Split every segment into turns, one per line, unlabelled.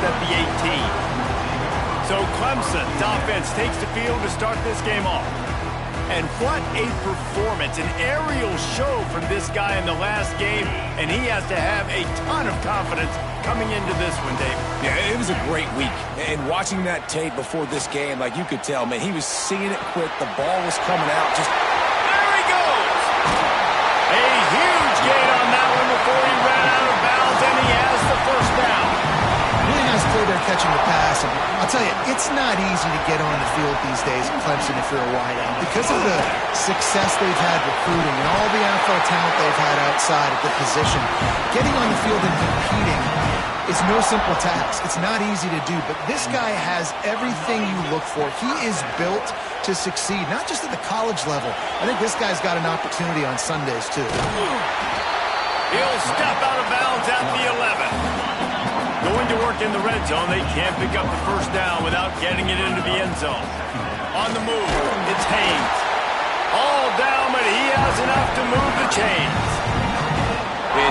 at the 18. So Clemson's offense takes the field to start this game off. And what a performance, an aerial show from this guy in the last game, and he has to have a ton of confidence coming into this one, David.
Yeah, it was a great week. And watching that tape before this game, like you could tell, man, he was seeing it quick. The ball was coming out. Just
there he goes! A huge gain on that one before he ran out of bounds, and he has the first down.
Really nice play there catching the pass. And I'll tell you, it's not easy to get on the field these days in Clemson if you're a wideout. Because of the success they've had recruiting and all the NFL talent they've had outside at the position, getting on the field and competing is no simple task. It's not easy to do, but this guy has everything you look for. He is built to succeed, not just at the college level. I think this guy's got an opportunity on Sundays, too.
He'll step out of bounds at the 11. Going to work in the red zone, they can't pick up the first down without getting it into the end zone. On the move, it's Haynes. All down, but he has enough to move the chains.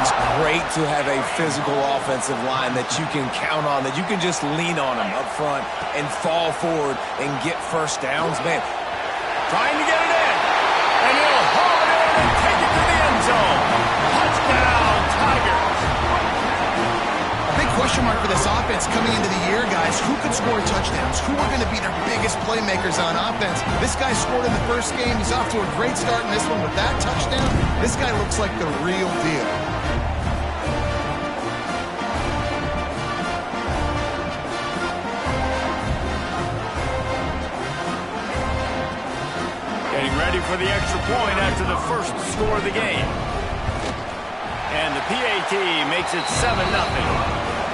it's great to have a physical offensive line that you can count on, that you can just lean on them up front and fall forward and get first downs. Man,
trying to get it in. And he'll haul it in and take it to the end zone. Touchdown, Tigers.
A big question mark for this offense coming into the year, guys. Who could score touchdowns? Who are going to be their biggest playmakers on offense? This guy scored in the first game. He's off to a great start in this one with that touchdown. This guy looks like the real deal.
Getting ready for the extra point after the first score of the game. And the PAT makes it 7-0.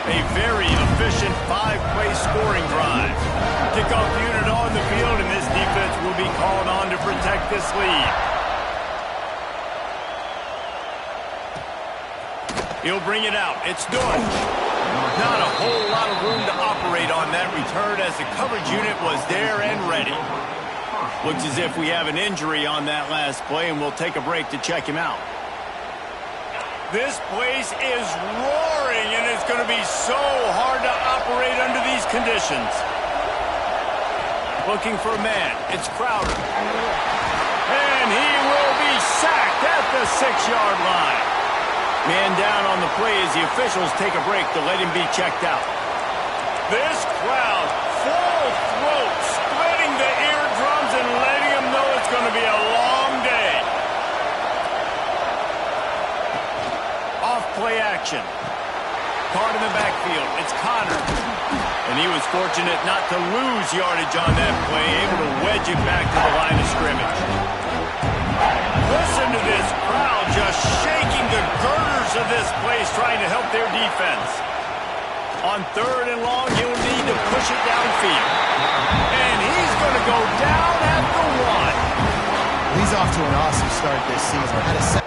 A very efficient 5-play scoring drive. Kickoff unit on the field, and this defense will be called on to protect this lead. He'll bring it out. It's Deutsch. Not a whole lot of room to operate on that return as the coverage unit was there and ready. Looks as if we have an injury on that last play, and we'll take a break to check him out. This place is roaring, and it's going to be so hard to operate under these conditions. Looking for a man. It's Crowder. And he will be sacked at the 6-yard line. Man down on the play as the officials take a break to let him be checked out. This crowd, full throat, splitting the eardrums and letting them know it's going to be a long day. Off-play action. Caught in the backfield. It's Connor. And he was fortunate not to lose yardage on that play, able to wedge it back to the line of scrimmage. Listen to this crowd just shaking the girders of this place, trying to help their defense. On 3rd and long, he'll need to push it downfield. And he's going to go down at the 1.
He's off to an awesome start this season. Had a set.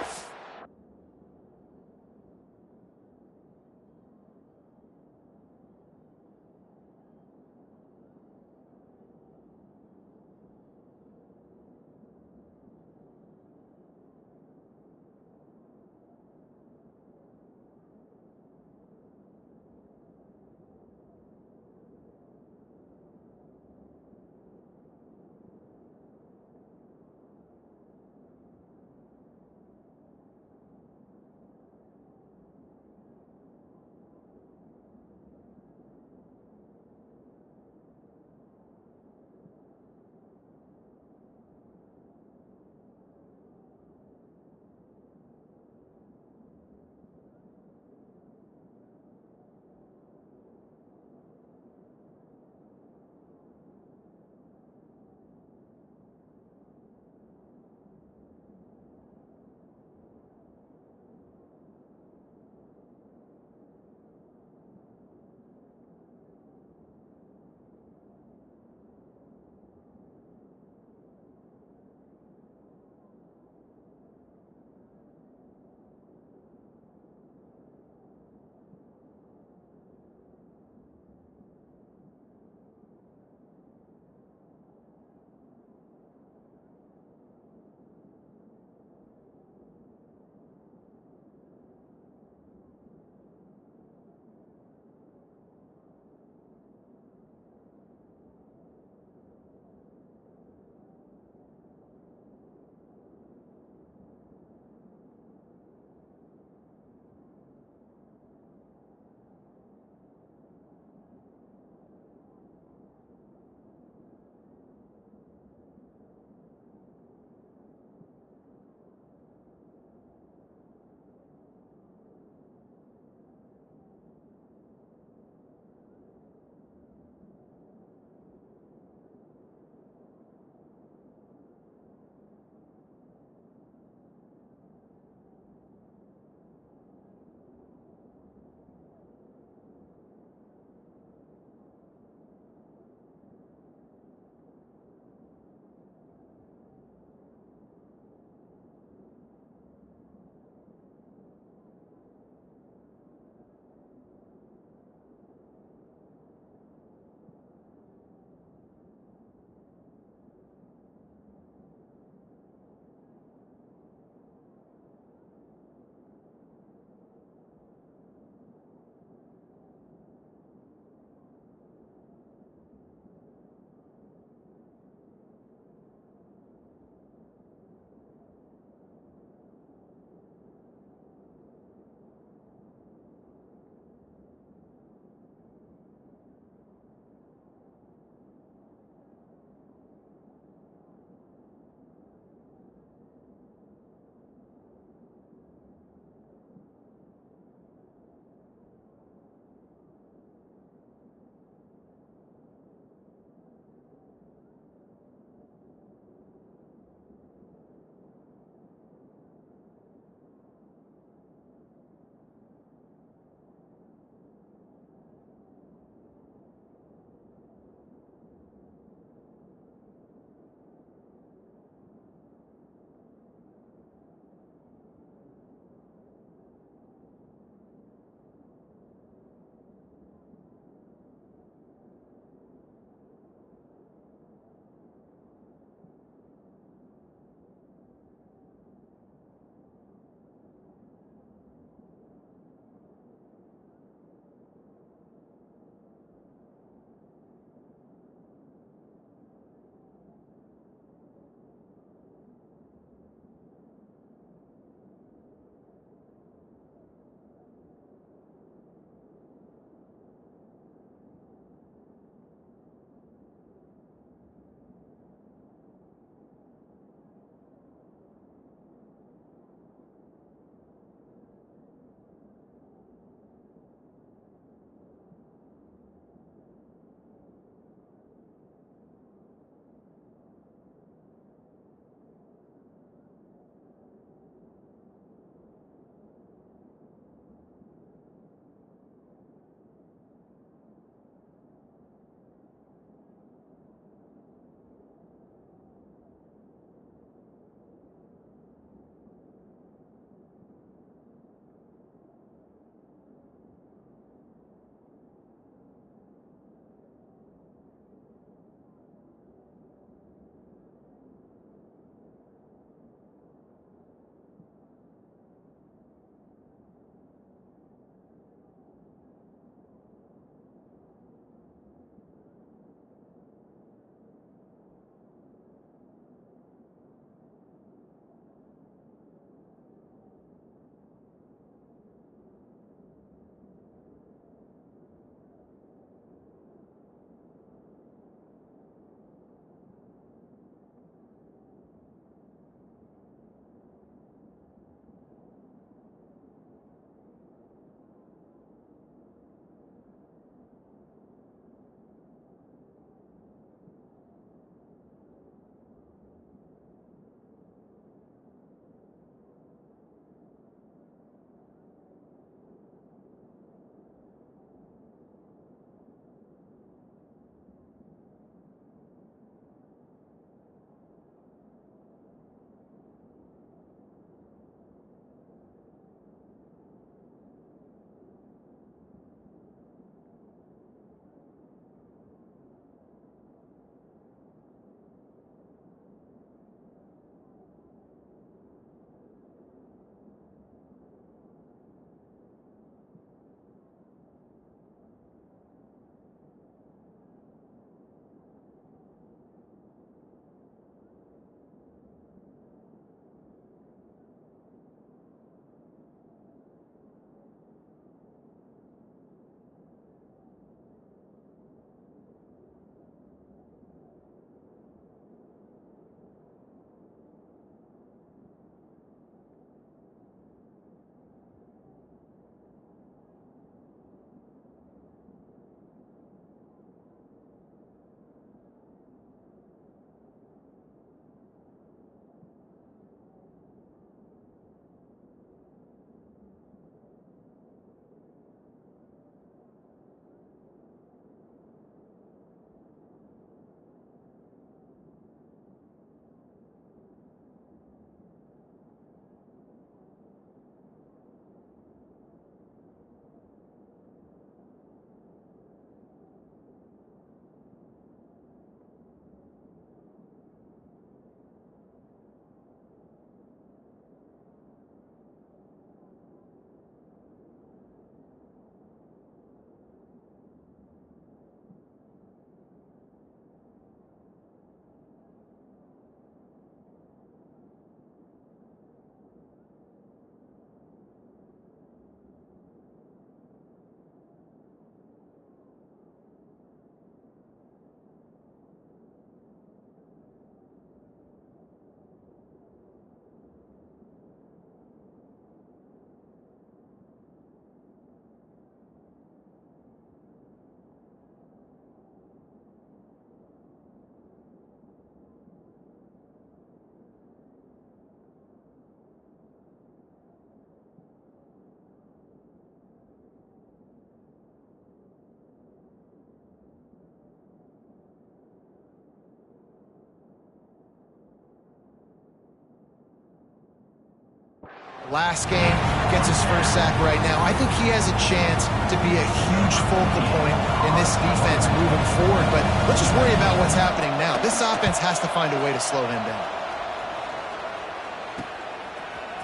Last game, gets his first sack right now. I think he has a chance to be a huge focal point in this defense moving forward, but let's just worry about what's happening now. This offense has to find a way to slow him down.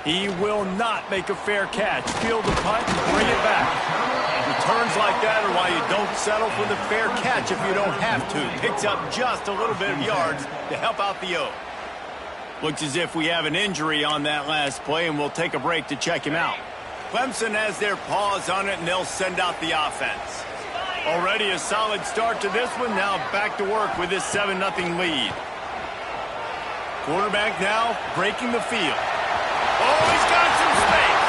He will not make a fair catch. Field the punt and bring it back. Returns like that are why you don't settle for the fair catch if you don't have to. Picks up just a little bit of yards to help out the O. Looks as if we have an injury on that last play, and we'll take a break to check him out. Clemson has their paws on it, and they'll send out the offense. Already a solid start to this one. Now back to work with this 7-0 lead. Quarterback now breaking the field. Oh, he's got some space.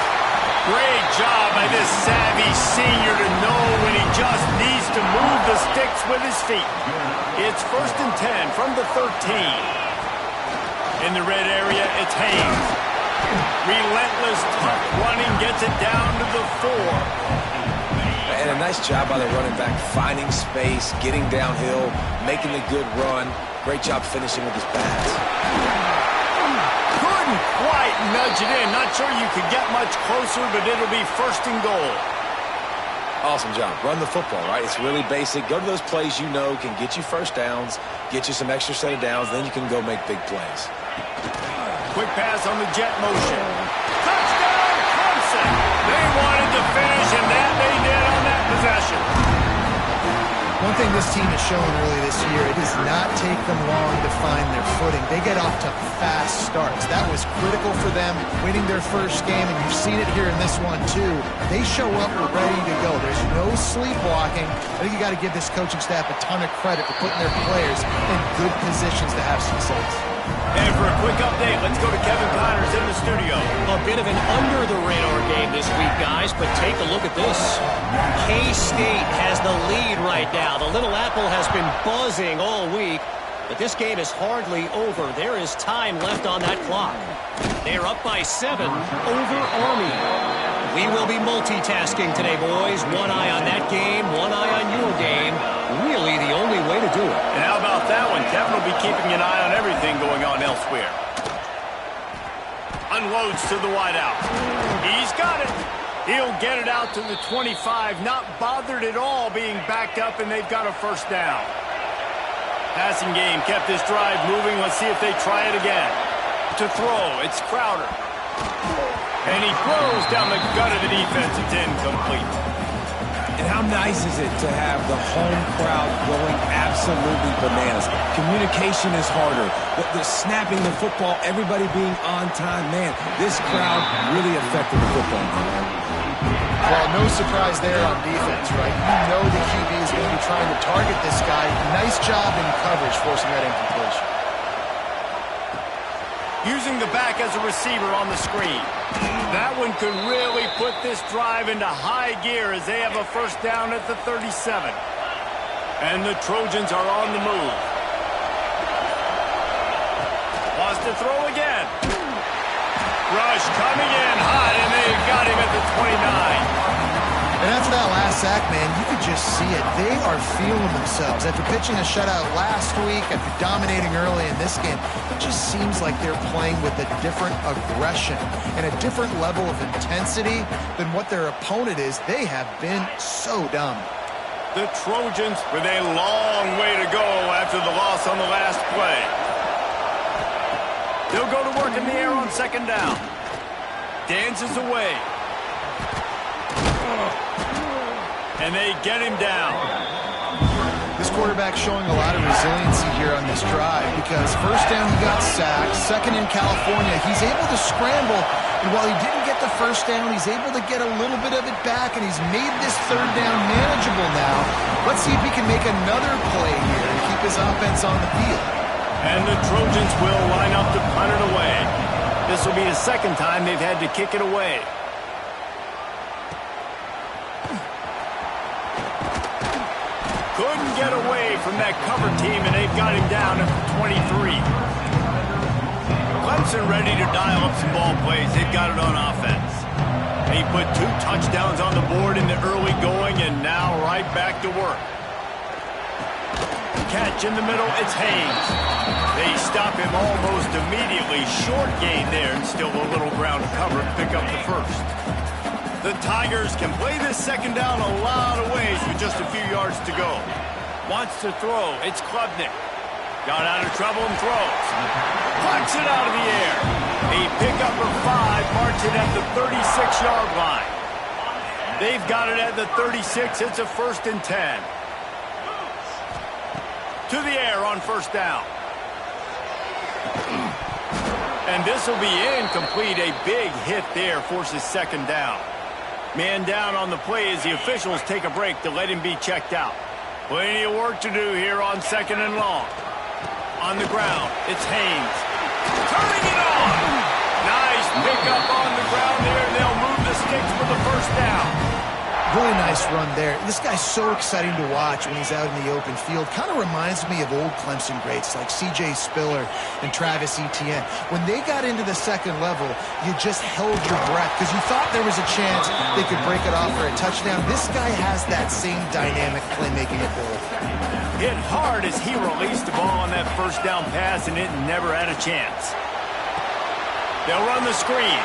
Great job by this savvy senior to know when he just needs to move the sticks with his feet. It's 1st and 10 from the 13. In the red area, it's Haynes. Relentless, tough running gets it down to the 4.
And a nice job by the running back, finding space, getting downhill, making a good run. Great job finishing with his pass.
Couldn't quite nudge it in. Not sure you could get much closer, but it'll be 1st and goal.
Awesome job. Run the football, right? It's really basic. Go to those plays you know can get you first downs, get you some extra set of downs, then you can go make big plays.
Quick pass on the jet motion. Touchdown, Clemson! They wanted to finish, and that they did on that possession.
One thing this team has shown early this year, it does not take them long to find their footing. They get off to fast starts. That was critical for them winning their first game, and you've seen it here in this one too. They show up, we're ready to go. There's no sleepwalking. I think you got to give this coaching staff a ton of credit for putting their players in good positions to have success.
And for a quick update, let's go to Kevin Connors in the studio.
A bit of an under-the-radar game this week, guys, but take a look at this. K-State has the lead right now. The Little Apple has been buzzing all week, but this game is hardly over. There is time left on that clock. They're up by 7 over Army. We will be multitasking today, boys. One eye on that game, one eye on your game. Really the only way to do it.
And how about that one? Kevin will be keeping an eye on everything going on elsewhere. Unloads to the wideout. He's got it. He'll get it out to the 25. Not bothered at all being backed up, and they've got a first down. Passing game kept this drive moving. Let's see if they try it again. To throw, it's Crowder. And he throws down the gut of the defense. It's incomplete.
And how nice is it to have the home crowd going absolutely bananas? Communication is harder. The snapping the football, everybody being on time. Man, this crowd really affected the football.
Well, no surprise there on defense, right? You know the QB is going to be trying to target this guy. Nice job in coverage, forcing that incompletion.
Using the back as a receiver on the screen. That one could really put this drive into high gear as they have a first down at the 37. And the Trojans are on the move. Wants to throw again. Rush coming in hot, and they've got him at the 29.
And after that last sack, man, you could just see it. They are feeling themselves. After pitching a shutout last week, after dominating early in this game, it just seems like they're playing with a different aggression and a different level of intensity than what their opponent is. They have been so dominant.
The Trojans with a long way to go after the loss on the last play. They'll go to work in the air on 2nd down. Dances away. And they get him down.
This quarterback showing a lot of resiliency here on this drive because first down he got sacked, second in California, he's able to scramble, and while he didn't get the first down, he's able to get a little bit of it back, and he's made this 3rd down manageable now. Let's see if he can make another play here and keep his offense on the field.
And the Trojans will line up to punt it away. This will be the 2nd time they've had to kick it away. Couldn't get away from that cover team, and they've got him down at the 23. Clemson ready to dial up some ball plays. They've got it on offense. They put 2 touchdowns on the board in the early going, and now right back to work. catch in the middle. It's Haynes. They stop him almost immediately. Short gain there, and still a little ground to cover to pick up the first. The Tigers can play this second down a lot of ways with just a few yards to go. Wants to throw. It's Klubnik. Got out of trouble and throws. Plucks it out of the air. A pickup of 5, marching at the 36-yard line. They've got it at the 36. It's a 1st and 10. To the air on first down. And this will be incomplete. A big hit there forces second down. Man down on the play as the officials take a break to let him be checked out. Plenty of work to do here on 2nd and long. On the ground, it's Haynes. Turning it on! Nice pickup on the ground there, and they'll move the sticks for the first down.
Really nice run there. This guy's so exciting to watch when he's out in the open field. Kind of reminds me of old Clemson greats like C.J. Spiller and Travis Etienne. When they got into the second level, you just held your breath because you thought there was a chance they could break it off for a touchdown. This guy has that same dynamic playmaking ability.
Hit hard as he released the ball on that first down pass, and it never had a chance. They'll run the screen.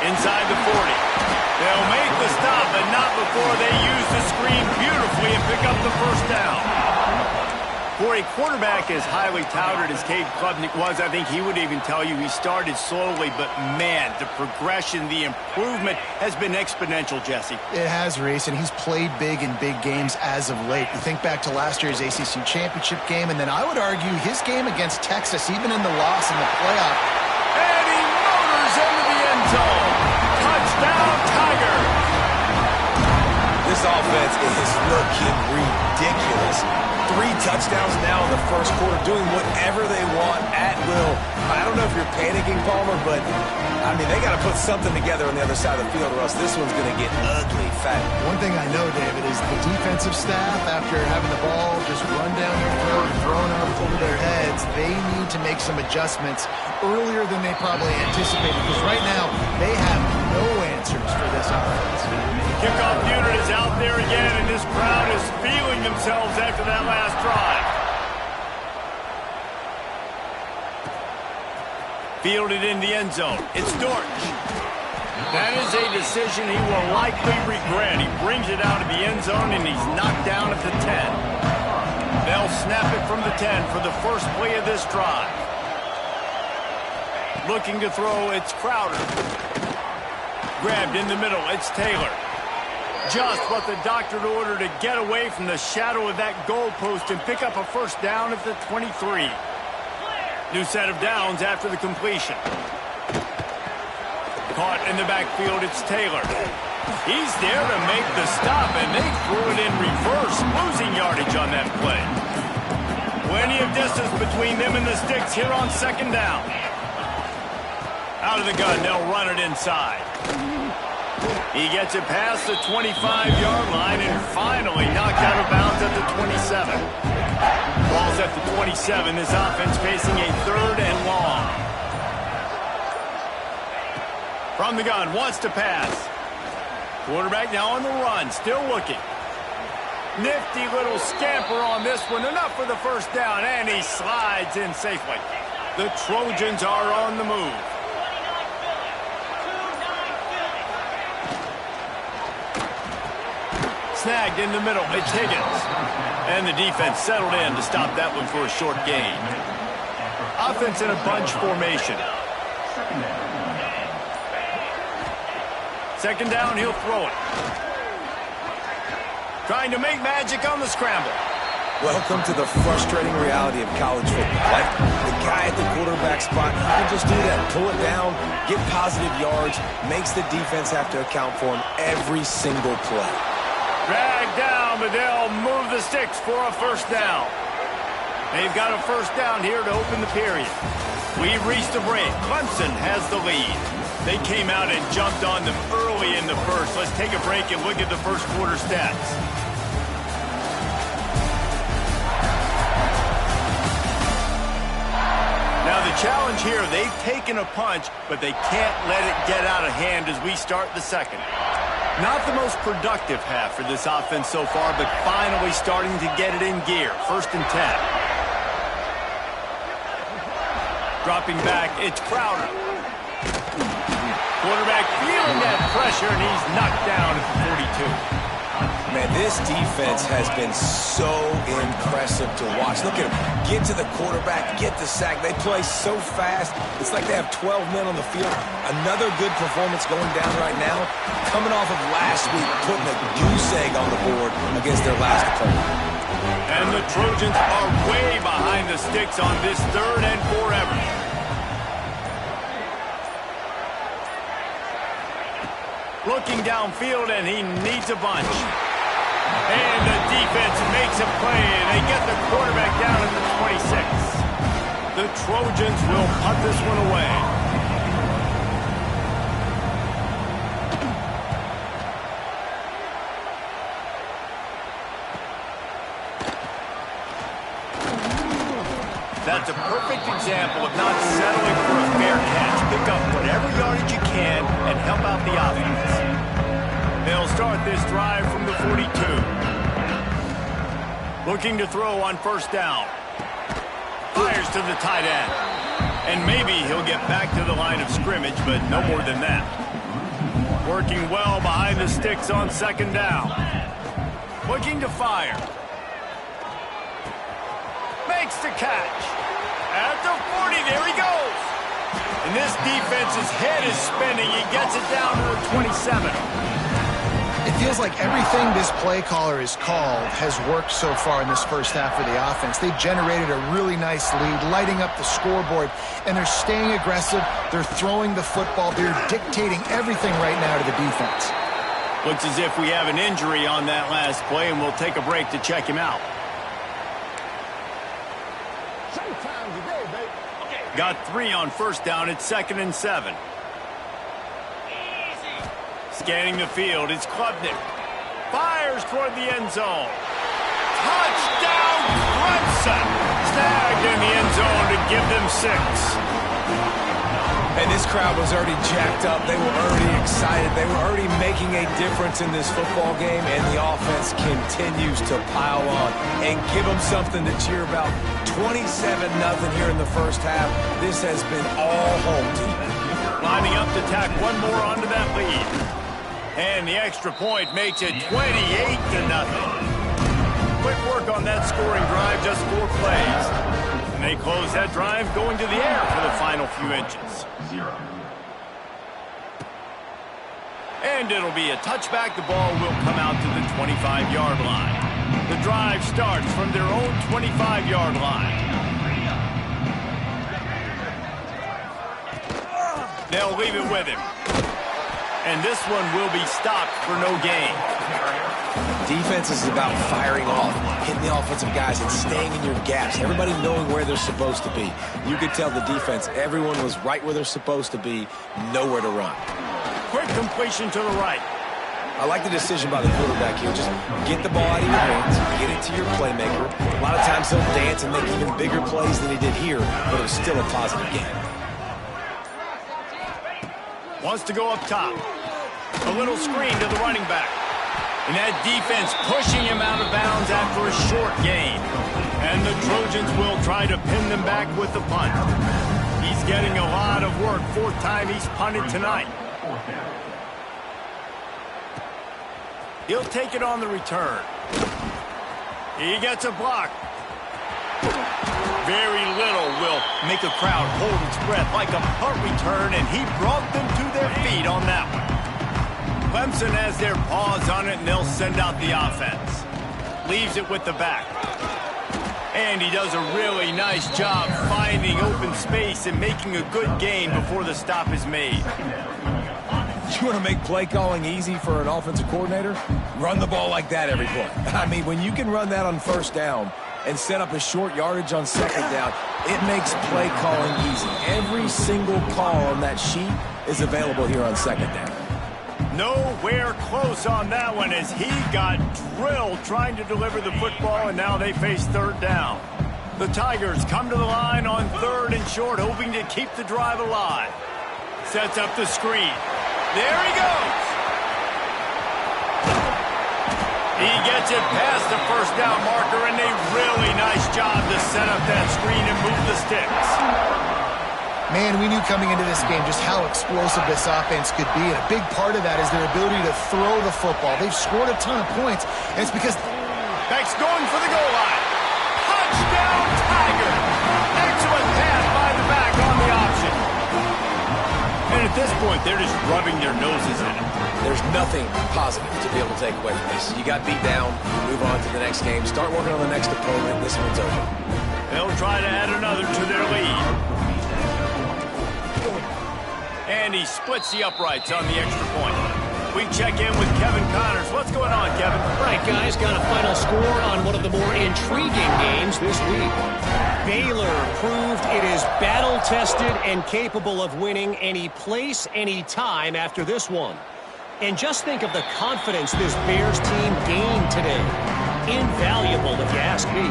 Inside the 40. They'll make the stop, but not before they use the screen beautifully and pick up the first down. For a quarterback as highly touted as Cade Klubnik was, I think he would even tell you he started slowly, but man, the progression, the improvement has been exponential, Jesse.
It has, Reese, and he's played big in big games as of late. You think back to last year's ACC championship game, and then I would argue his game against Texas, even in the loss in the playoff.
And he motors into the end zone. Touchdown, Tiger!
This offense is looking ridiculous. 3 touchdowns now in the first quarter, doing whatever they want at will. I don't know if you're panicking, Palmer, but, I mean, they got to put something together on the other side of the field, or else this one's going to get ugly fast.
One thing I know, David, is the defensive staff, after having the ball just run down their throat and thrown up over their heads, they need to make some adjustments earlier than they probably anticipated, because right now they have no answers for this offense.
Kickoff unit is out there again, and this crowd is feeling themselves after that last drive. Fielded in the end zone. It's Dortch. That is a decision he will likely regret. He brings it out of the end zone, and he's knocked down at the 10. They'll snap it from the 10 for the first play of this drive. Looking to throw, it's Crowder. Grabbed in the middle, it's Taylor. Just what the doctor ordered to get away from the shadow of that goalpost and pick up a first down at the 23. New set of downs after the completion. Caught in the backfield, it's Taylor. He's there to make the stop, and they threw it in reverse, losing yardage on that play. Plenty of distance between them and the sticks here on second down. Out of the gun, they'll run it inside. He gets it past the 25-yard line and finally knocked out of bounds at the 27. Ball's at the 27. This offense facing a 3rd and long. From the gun, wants to pass. Quarterback now on the run, still looking. Nifty little scamper on this one, enough for the first down, and he slides in safely. The Trojans are on the move. Snagged in the middle, it's Higgins. And the defense settled in to stop that one for a short gain. Offense in a bunch formation. Second down, he'll throw it. Trying to make magic on the scramble.
Welcome to the frustrating reality of college football. Like the guy at the quarterback spot, he can just do that. Pull it down, get positive yards, makes the defense have to account for him every single play.
Dragged down, but they'll move the sticks for a first down. They've got a first down here to open the period. We've reached a break. Clemson has the lead. They came out and jumped on them early in the first. Let's take a break and look at the first quarter stats. Now the challenge here, they've taken a punch, but they can't let it get out of hand as we start the second. Not the most productive half for this offense so far, but finally starting to get it in gear. 1st and 10. Dropping back, it's Crowder. Quarterback feeling that pressure, and he's knocked down at the 42.
Man, this defense has been so impressive to watch. Look at them. Get to the quarterback, get the sack. They play so fast. It's like they have 12 men on the field. Another good performance going down right now. Coming off of last week, putting a goose egg on the board against their last opponent.
And the Trojans are way behind the sticks on this 3rd and forever. Looking downfield, and he needs a bunch. And the defense makes a play, and they get the quarterback down at the 26. The Trojans will punt this one away. That's a perfect example of not settling for a fair catch. Pick up whatever yardage you can and help out the offense. They'll start this drive from the 42. Looking to throw on 1st down. Fires to the tight end. And maybe he'll get back to the line of scrimmage, but no more than that. Working well behind the sticks on 2nd down. Looking to fire. Makes the catch. At the 40, there he goes. And this defense's head is spinning. He gets it down to the 27.
It feels like everything this play caller has called has worked so far in this first half for the offense. They generated a really nice lead, lighting up the scoreboard, and they're staying aggressive. They're throwing the football. They're dictating everything right now to the defense.
Looks as if we have an injury on that last play, and we'll take a break to check him out. Got 3 on 1st down. It's 2nd and 7. Scanning the field, it's Klubnik. Fires toward the end zone. Touchdown, Clemson! Snagged in the end zone to give them 6.
And this crowd was already jacked up. They were already excited. They were already making a difference in this football game, and the offense continues to pile on and give them something to cheer about. 27-0 here in the first half. This has been all home team.
Lining up to tack one more onto that lead. And the extra point makes it 28-0. Quick work on that scoring drive, just 4 plays. And they close that drive going to the air for the final few inches. And it'll be a touchback. The ball will come out to the 25-yard line. The drive starts from their own 25-yard line. They'll leave it with him. And this one will be stopped for no gain.
Defense is about firing off, hitting the offensive guys, and staying in your gaps. Everybody knowing where they're supposed to be. You could tell the defense, everyone was right where they're supposed to be, nowhere to run.
Quick completion to the right.
I like the decision by the quarterback here. Just get the ball out of your hands, get it to your playmaker. A lot of times he'll dance and make even bigger plays than he did here, but it was still a positive game.
Wants to go up top. A little screen to the running back. And that defense pushing him out of bounds after a short gain. And the Trojans will try to pin them back with the punt. He's getting a lot of work. 4th time he's punted tonight. He'll take it on the return. He gets a block. Very little will make a crowd hold its breath like a punt return, and he brought them to their feet on that one. Clemson has their paws on it, and they'll send out the offense. Leaves it with the back. And he does a really nice job finding open space and making a good gain before the stop is made.
You want to make play calling easy for an offensive coordinator? Run the ball like that every play. I mean, when you can run that on 1st down and set up a short yardage on 2nd down, it makes play calling easy. Every single call on that sheet is available here on 2nd down.
Nowhere close on that one as he got drilled trying to deliver the football, and now they face 3rd down. The Tigers come to the line on 3rd and short, hoping to keep the drive alive. Sets up the screen. There he goes. He gets it past the first down marker, and a really nice job to set up that screen and move the sticks.
Man, we knew coming into this game just how explosive this offense could be, and a big part of that is their ability to throw the football. They've scored a ton of points, and it's because...
Beck's going for the goal line. Touchdown, Tiger! Excellent pass by the back on the option. And at this point, they're just rubbing their noses in it.
There's nothing positive to be able to take away from this. You got beat down, move on to the next game, start working on the next opponent. This one's over.
They'll try to add another to their lead. And he splits the uprights on the extra point. We check in with Kevin Connors. What's going on, Kevin?
Right, guys, got a final score on one of the more intriguing games this week. Baylor proved it is battle-tested and capable of winning any place, any time after this one. And just think of the confidence this Bears team gained today. Invaluable, if you ask me.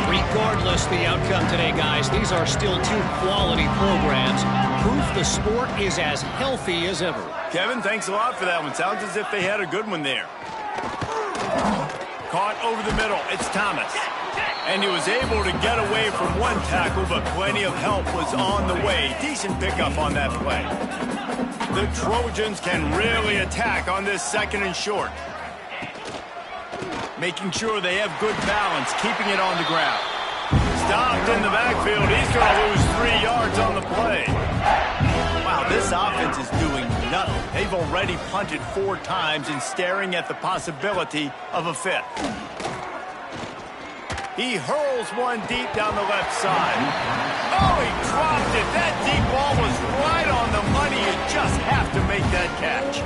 Regardless the outcome today, guys, these are still two quality programs. Proof the sport is as healthy as ever.
Kevin, thanks a lot for that one. Sounds as if they had a good one there. Caught over the middle. It's Thomas. And he was able to get away from one tackle, but plenty of help was on the way. Decent pickup on that play. The Trojans can really attack on this 2nd and short. Making sure they have good balance, keeping it on the ground. Stopped in the backfield. He's going to lose 3 yards on the play. Wow, this offense is doing nothing. They've already punted 4 times and staring at the possibility of a 5th. He hurls one deep down the left side. Oh, he dropped it. That deep ball was right on the money. You just have to make that catch.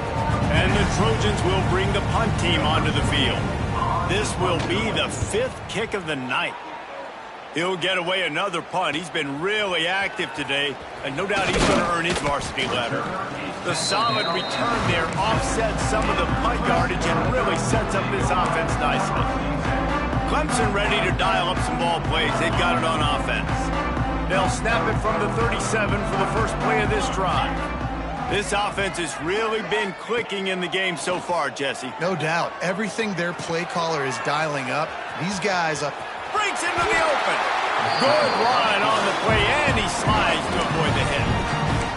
And the Trojans will bring the punt team onto the field. This will be the 5th kick of the night. He'll get away another punt. He's been really active today, and no doubt he's going to earn his varsity letter. The solid return there offsets some of the punt yardage and really sets up this offense nicely. Clemson ready to dial up some ball plays. They've got it on offense. They'll snap it from the 37 for the first play of this drive. This offense has really been clicking in the game so far, Jesse.
No doubt. Everything their play caller is dialing up, these guys up.
Breaks into the open. Good line on the play, and he slides to avoid the hit.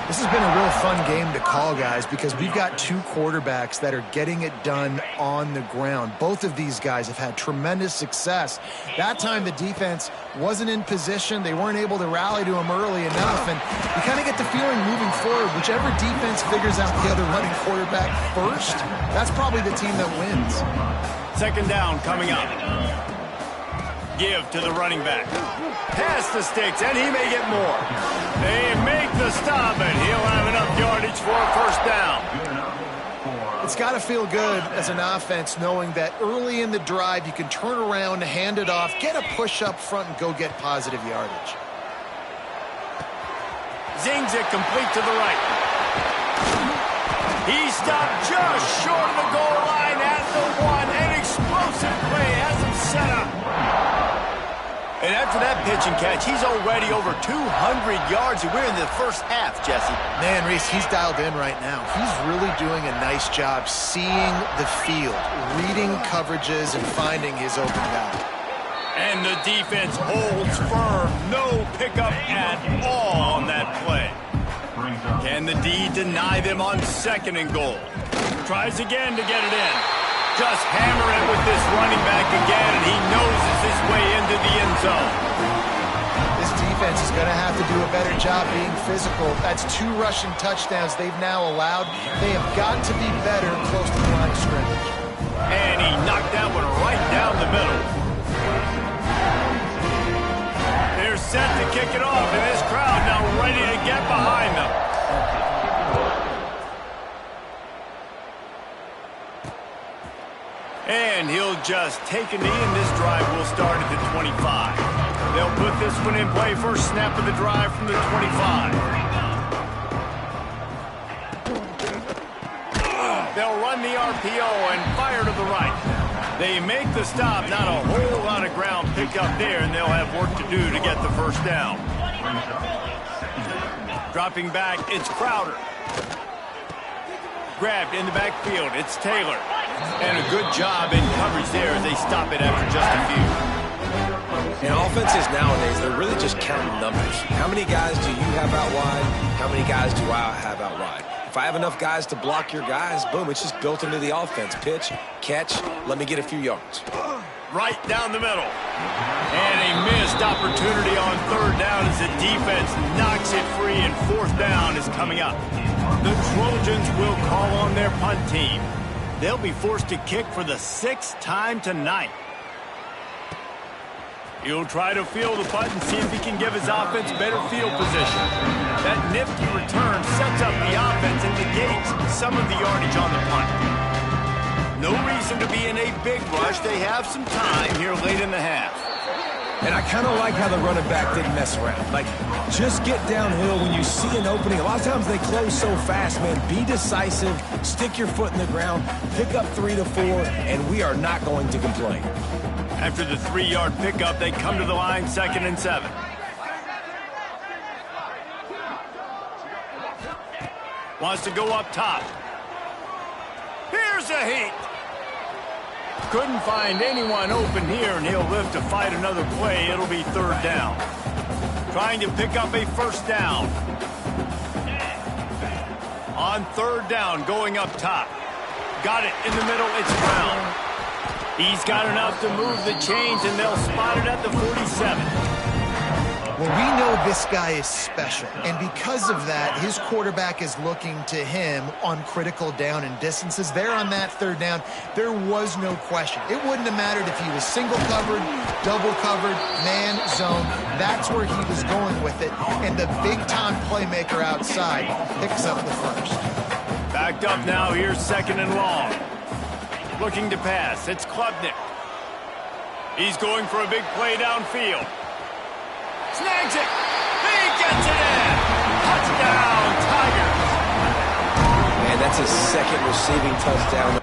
This has been a real fun game to call, guys, because we've got 2 quarterbacks that are getting it done on the ground. Both of these guys have had tremendous success. That time the defense wasn't in position. They weren't able to rally to him early enough, and you kind of get the feeling moving forward, whichever defense figures out the other running quarterback first, that's probably the team that wins.
2nd down coming up. Give to the running back. Pass the sticks, and he may get more. They make the stop, and he'll have enough yardage for a 1st down.
It's got to feel good as an offense knowing that early in the drive you can turn around, hand it off, get a push up front, and go get positive yardage.
Zings it complete to the right. He stopped just short of the goal line at the 1. An explosive play has him set up. And after that pitch and catch, he's already over 200 yards, and we're in the first half, Jesse.
Man, Reese, he's dialed in right now. He's really doing a nice job seeing the field, reading coverages, and finding his open guy.
And the defense holds firm. No pickup at all on that play. Can the D deny them on 2nd and goal? Tries again to get it in. Just hammer it with this running back again, and he noses his way into the end zone.
This defense is going to have to do a better job being physical. That's 2 rushing touchdowns they've now allowed. They have got to be better close to the line of scrimmage.
And he knocked that one right down the middle. They're set to kick it off, and this crowd now ready to get behind them. And he'll just take a knee, and this drive will start at the 25. They'll put this one in play. First snap of the drive from the 25. They'll run the RPO and fire to the right. They make the stop. Not a whole lot of ground picked up there, and they'll have work to do to get the 1st down. Dropping back, it's Crowder. Grabbed in the backfield, it's Taylor. And a good job in coverage there as they stop it after just a few.
And offenses nowadays, they're really just counting numbers. How many guys do you have out wide? How many guys do I have out wide? If I have enough guys to block your guys, boom, it's just built into the offense. Pitch, catch, let me get a few yards.
Right down the middle. And a missed opportunity on third down as the defense knocks it free, and fourth down is coming up. The Trojans will call on their punt team. They'll be forced to kick for the 6th time tonight. He'll try to field the punt and see if he can give his offense better field position. That nifty return sets up the offense and negates some of the yardage on the punt. No reason to be in a big rush. They have some time here late in the half.
And I kind of like how the running back didn't mess around. Like, just get downhill when you see an opening. A lot of times they close so fast, man. Be decisive, stick your foot in the ground, pick up 3 to 4, and we are not going to complain.
After the 3-yard pickup, they come to the line, 2nd and 7. Wants to go up top. Here's a heat. Couldn't find anyone open here, and he'll live to fight another play. It'll be 3rd down. Trying to pick up a 1st down. On 3rd down, going up top. Got it in the middle. It's Brown. He's got enough to move the chains, and they'll spot it at the 47.
Well, we know this guy is special, and because of that, his quarterback is looking to him on critical down and distances. There on that 3rd down, there was no question. It wouldn't have mattered if he was single covered, double covered, man, zone. That's where he was going with it, and the big-time playmaker outside picks up the 1st.
Backed up now, here's 2nd and long. Looking to pass, it's Klubnik. He's going for a big play downfield. Snags it. He gets it in. Touchdown, Tigers.
Man, that's his 2nd receiving touchdown.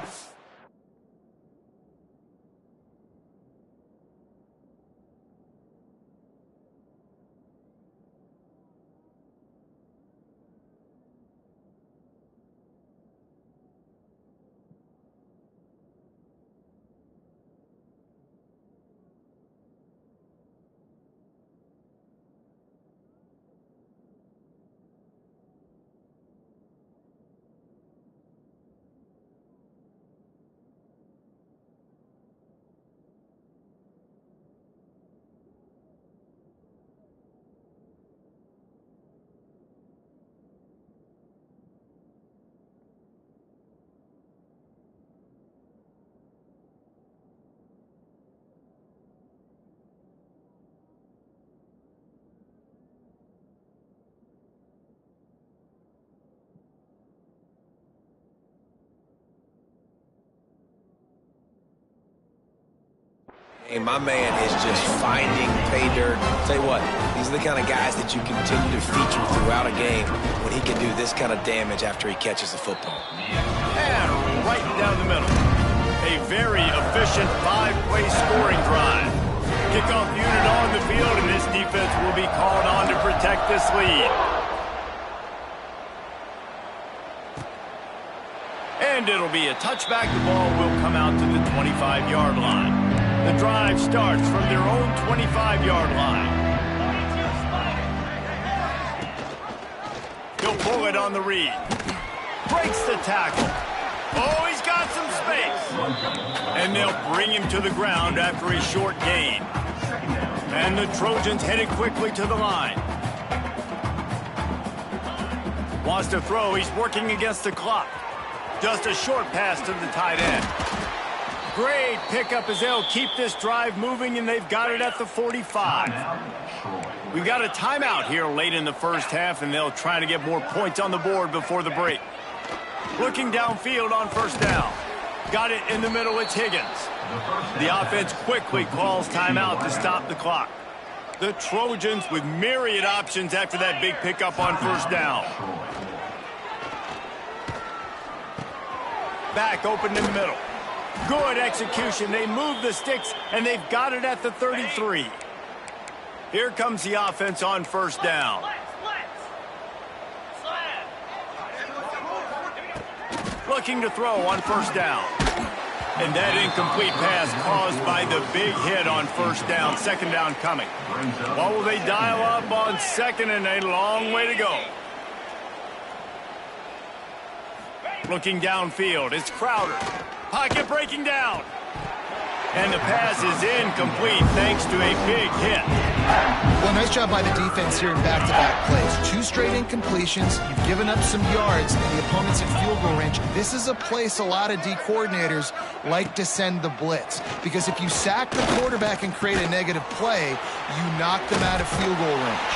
And my man is just finding pay dirt. Tell you what, these are the kind of guys that you continue to feature throughout a game when he can do this kind of damage after he catches the football.
And right down the middle. A very efficient 5-play scoring drive. Kickoff unit on the field, and this defense will be called on to protect this lead. And it'll be a touchback. The ball will come out to the 25-yard line. The drive starts from their own 25-yard line. He'll pull it on the read. Breaks the tackle. Oh, he's got some space. And they'll bring him to the ground after a short gain. And the Trojans headed quickly to the line. Wants to throw. He's working against the clock. Just a short pass to the tight end. Great pickup as they'll keep this drive moving, and they've got it at the 45. We've got a timeout here late in the 1st half, and they'll try to get more points on the board before the break. Looking downfield on 1st down. Got it in the middle, it's Higgins. The offense quickly calls timeout to stop the clock. The Trojans with myriad options after that big pickup on 1st down. Back open in the middle. Good execution. They move the sticks, and they've got it at the 33. Here comes the offense on 1st down. Looking to throw on 1st down. And that incomplete pass caused by the big hit on first down. Second down coming. What will they dial up on second, and a long way to go? Looking downfield, it's Crowder. Pocket breaking down. And the pass is incomplete thanks to a big hit.
Well, nice job by the defense here in back-to-back plays. 2 straight incompletions. You've given up some yards, and the opponent's in field goal range. This is a place a lot of D coordinators like to send the blitz, because if you sack the quarterback and create a negative play, you knock them out of field goal range.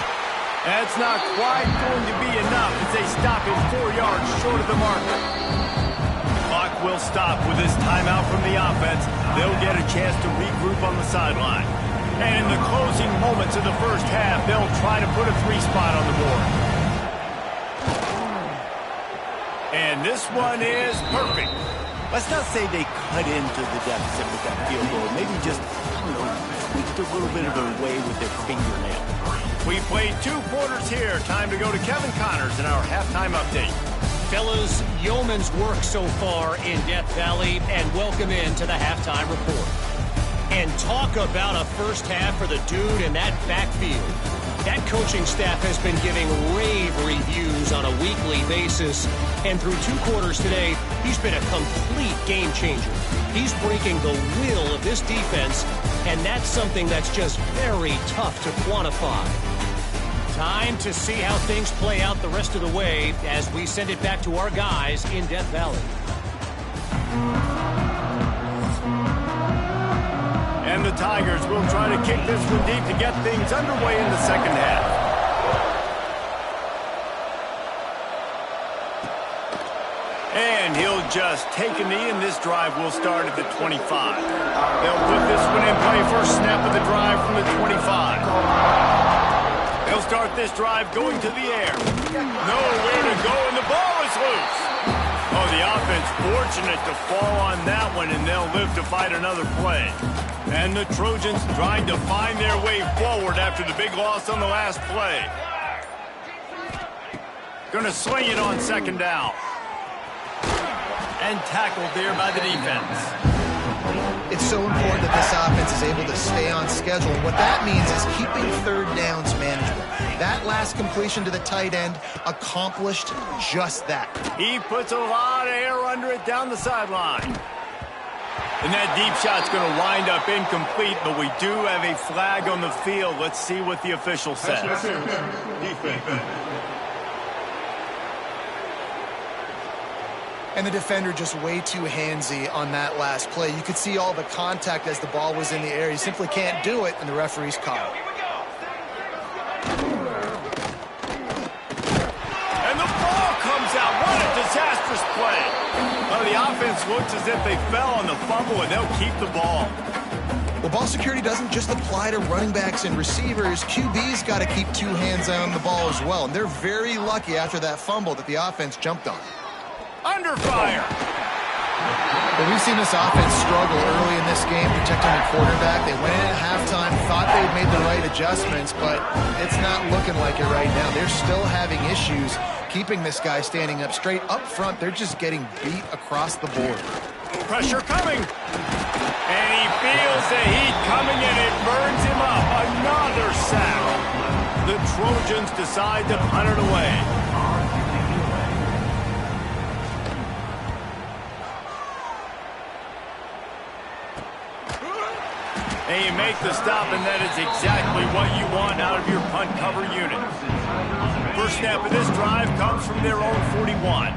That's not quite going to be enough as they stop him 4 yards short of the marker. Clock will stop with this timeout from the offense. They'll get a chance to regroup on the sideline. And in the closing moments of the first half, they'll try to put a 3 spot on the board. And this one is perfect.
Let's not say they cut into the deficit with that field goal. Maybe just, I don't know, tweaked a little bit of their way with their fingernail.
We played 2 quarters here. Time to go to Kevin Connors in our halftime update.
Fellas, yeoman's work so far in Death Valley, and welcome into the halftime report. And talk about a first half for the dude in that backfield. That coaching staff has been giving rave reviews on a weekly basis, and through 2 quarters today, he's been a complete game changer. He's breaking the will of this defense, and that's something that's just very tough to quantify. Time to see how things play out the rest of the way as we send it back to our guys in Death Valley.
And the Tigers will try to kick this one deep to get things underway in the second half. And he'll just take a knee, and this drive will start at the 25. They'll put this one in play. First snap of the drive from the 25. They'll start this drive going to the air. Nowhere to go, and the ball is loose. Oh, the offense fortunate to fall on that one, and they'll live to fight another play. And the Trojans trying to find their way forward after the big loss on the last play. Going to sling it on second down. And tackled there by the defense.
It's so important that this offense is able to stay on schedule. And what that means is keeping third downs manageable. That last completion to the tight end accomplished just that.
He puts a lot of air under it down the sideline. And that deep shot's going to wind up incomplete, but we do have a flag on the field. Let's see what the official says.
And the defender just way too handsy on that last play. You could see all the contact as the ball was in the air. He simply can't do it, and the referee's caught it.
And the ball comes out. What a disastrous play. Well, the offense looks as if they fell on the fumble, and they'll keep the ball.
Well, ball security doesn't just apply to running backs and receivers. QB's got to keep 2 hands on the ball as well. And they're very lucky after that fumble that the offense jumped on.
Under fire.
But we've seen this offense struggle early in this game protecting the quarterback. They went in at halftime, thought they'd made the right adjustments, but it's not looking like it right now. They're still having issues keeping this guy standing up straight. Up front, they're just getting beat across the board.
Pressure coming. And he feels the heat coming, and it burns him up. Another sack. The Trojans decide to punt it away. And you make the stop, and that is exactly what you want out of your punt cover unit. First snap of this drive comes from their own 41.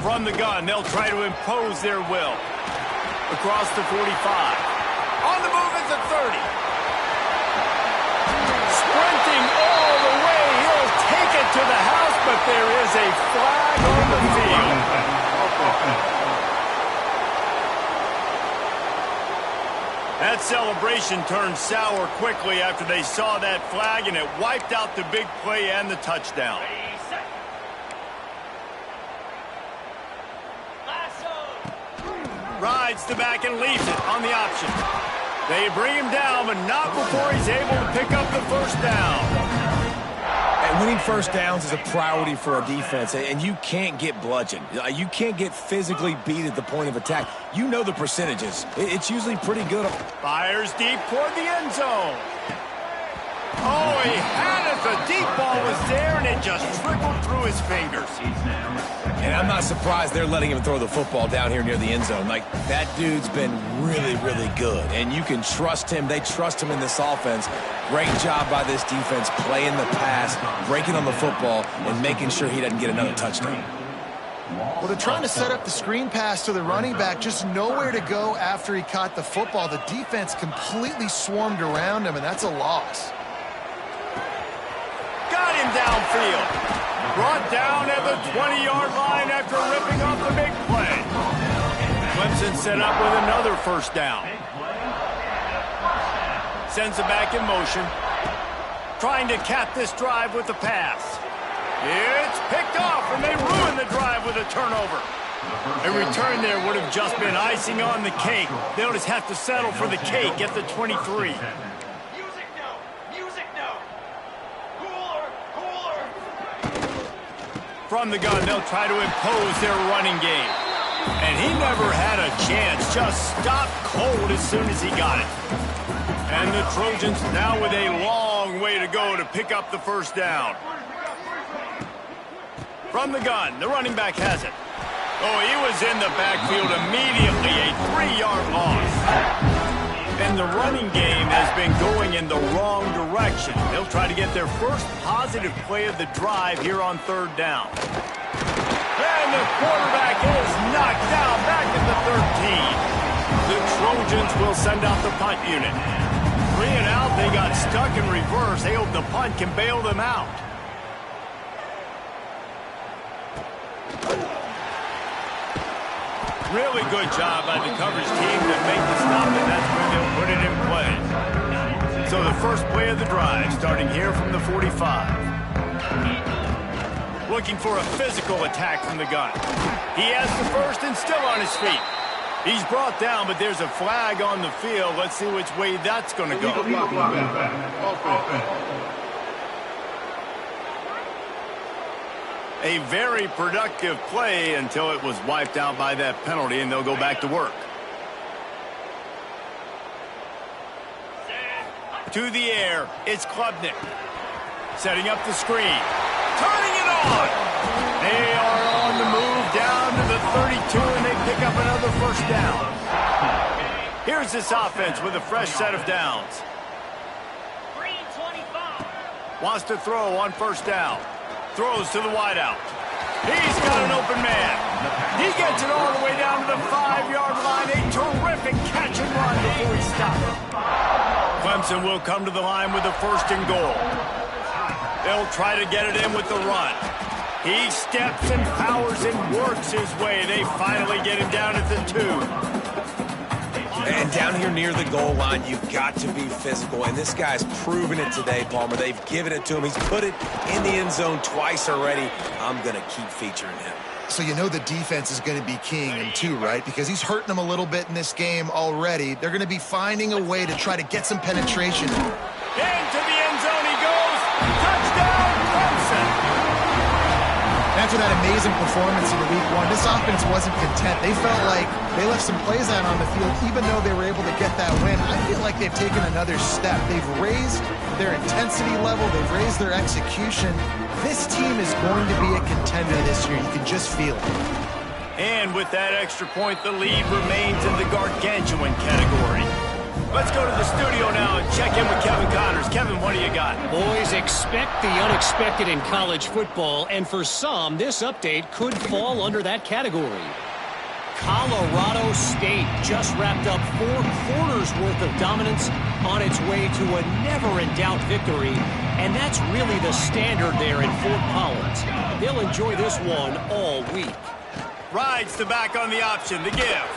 From the gun, they'll try to impose their will. Across the 45. On the move at the 30. Sprinting all the way, he'll take it to the house, but there is a flag on the field. That celebration turned sour quickly after they saw that flag, and it wiped out the big play and the touchdown. Rides the back and leaves it on the option. They bring him down, but not before he's able to pick up the first down.
And Yeah, winning first downs is a priority for a defense, and you can't get bludgeoned. You can't get physically beat at the point of attack. You know the percentages. It's usually pretty good.
Fires deep toward the end zone. Oh, he had it. The deep ball was there, and it just trickled through his fingers.
And I'm not surprised they're letting him throw the football down here near the end zone. Like, that dude's been really, really good. And you can trust him. They trust him in this offense. Great job by this defense playing the pass, breaking on the football, and making sure he doesn't get another touchdown.
Well, they're trying to set up the screen pass to the running back, just nowhere to go after he caught the football. The defense completely swarmed around him, and that's a loss.
Got him downfield. Brought down at the 20-yard line after ripping off the big play. Clemson set up with another first down. Sends it back in motion. Trying to cap this drive with the pass. It's picked off, and they ruin the drive with a turnover. A return there would have just been icing on the cake. They'll just have to settle for the cake at the 23. From the gun, they'll try to impose their running game. And he never had a chance. Just stopped cold as soon as he got it. And the Trojans now with a long way to go to pick up the first down. From the gun, the running back has it. Oh, he was in the backfield immediately. A 3-yard loss. And the running game has been going in the wrong direction. They'll try to get their first positive play of the drive here on third down. And the quarterback is knocked down back at the 13. The Trojans will send out the punt unit. 3 and out, they got stuck in reverse. They hope the punt can bail them out. Really good job by the coverage team to make the stop, and that's where they'll put it in play. So the first play of the drive, starting here from the 45. Looking for a physical attack from the gun. He has the first and still on his feet. He's brought down, but there's a flag on the field. Let's see which way that's going to go. A very productive play until it was wiped out by that penalty, and they'll go back to work. To the air, it's Klubnik. Setting up the screen. Turning it on! They are on the move down to the 32, and they pick up another first down. Here's this offense with a fresh set of downs. Wants to throw on first down. Throws to the wideout. He's got an open man. He gets it all the way down to the 5-yard line. A terrific catch and run before he stopped. Clemson will come to the line with a first and goal. They'll try to get it in with the run. He steps and powers and works his way. They finally get him down at the 2.
And down here near the goal line, you've got to be physical. And this guy's proven it today, Palmer. They've given it to him. He's put it in the end zone twice already. I'm going to keep featuring him.
So you know the defense is going to be keying him too, right? Because he's hurting them a little bit in this game already. They're going to be finding a way to try to get some penetration.
Into the end zone he goes. Touchdown, Clemson.
After that amazing performance in Week 1, this offense wasn't content. They felt like they left some plays out on the field, even though they were able to get that win. I feel like they've taken another step. They've raised their intensity level. They've raised their execution. This team is going to be a contender this year. You can just feel it.
And with that extra point, the lead remains in the gargantuan category. Let's go to the studio now and check in with Kevin Connors. Kevin, what do you got?
Boys, expect the unexpected in college football, and for some, this update could fall under that category. Colorado State just wrapped up 4 quarters worth of dominance on its way to a never-in-doubt victory, and that's really the standard there in Fort Collins. They'll enjoy this one all week.
Rides the back on the option, the give.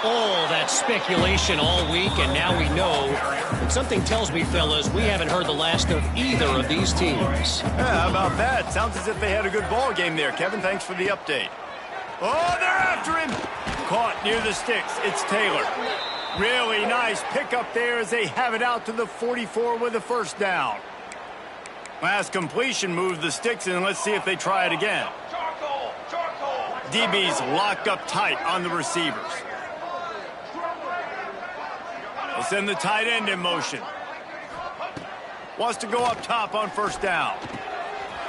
All that speculation all week, and now we know. But something tells me, fellas, we haven't heard the last of either of these teams.
Yeah, how about that? Sounds as if they had a good ball game there. Kevin, thanks for the update. Oh, they're after him. Caught near the sticks. It's Taylor. Really nice pickup there as they have it out to the 44 with a first down. Last completion moved the sticks in. Let's see if they try it again. DB's locked up tight on the receivers. They'll send the tight end in motion. Wants to go up top on first down.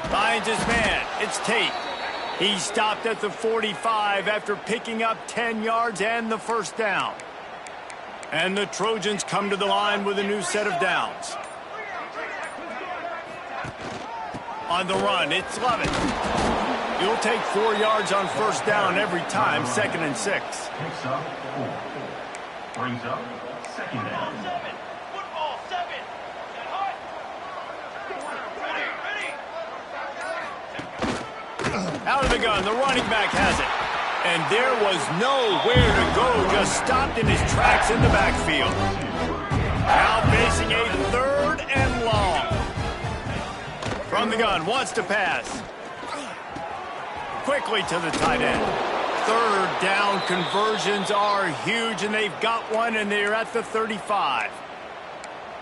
Finds his man. It's Tate. He stopped at the 45 after picking up 10 yards and the first down. And the Trojans come to the line with a new set of downs. On the run, it's Lovett. You'll take 4 yards on first down every time, 2nd and 6.
Picks up 4. Brings up 2nd down.
Out of the gun, the running back has it. And there was nowhere to go, just stopped in his tracks in the backfield. Now facing a 3rd and long. From the gun, wants to pass. Quickly to the tight end. 3rd down conversions are huge, and they've got one, and they're at the 35.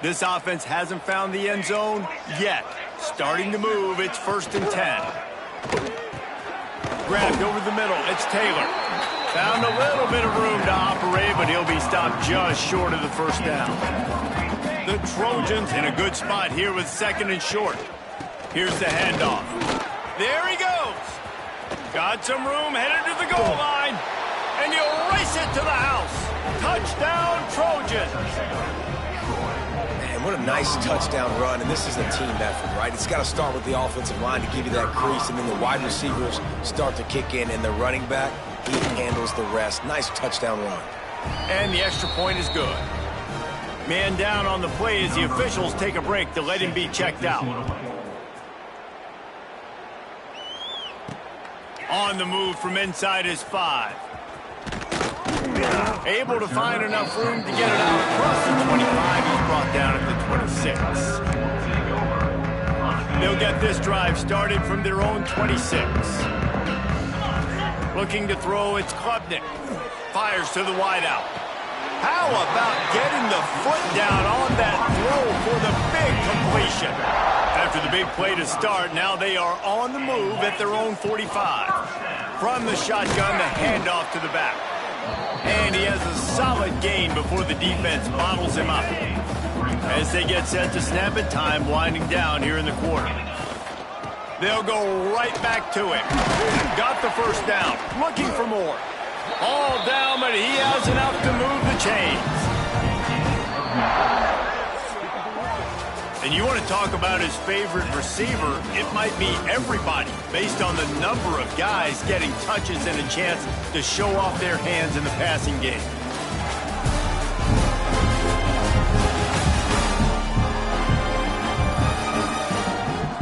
This offense hasn't found the end zone yet. Starting to move, it's 1st and 10. Grabbed over the middle, it's Taylor. Found a little bit of room to operate, but he'll be stopped just short of the first down. The Trojans in a good spot here with 2nd and short. Here's the handoff. There he goes. Got some room, headed to the goal line. And he'll race it to the house. Touchdown, Trojans.
Man, what a nice touchdown run, and this is a team effort, right? It's got to start with the offensive line to give you that crease, and then the wide receivers start to kick in, and the running back, he handles the rest. Nice touchdown run.
And the extra point is good. Man down on the play as the officials take a break to let him be checked out. On the move from inside his 5. Able to find enough room to get it out across the 25. He's brought down at the 26. They'll get this drive started from their own 26. Looking to throw, it's Klubnik. Fires to the wideout. How about getting the foot down on that throw for the big completion? After the big play to start, now they are on the move at their own 45. From the shotgun, the handoff to the back. And he has a solid gain before the defense bottles him up. As they get set to snap it, time winding down here in the quarter. They'll go right back to him. Got the first down, looking for more. All down, but he has enough to move the chains. And you want to talk about his favorite receiver, it might be everybody, based on the number of guys getting touches and a chance to show off their hands in the passing game.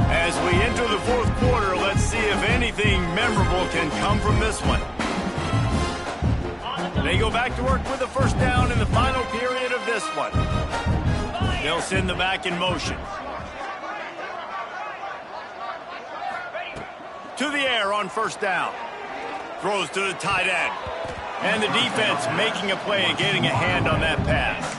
As we enter the 4th quarter, let's see if anything memorable can come from this one. They go back to work with the first down in the final period of this one. They'll send the back in motion. To the air on first down. Throws to the tight end. And the defense making a play and getting a hand on that pass.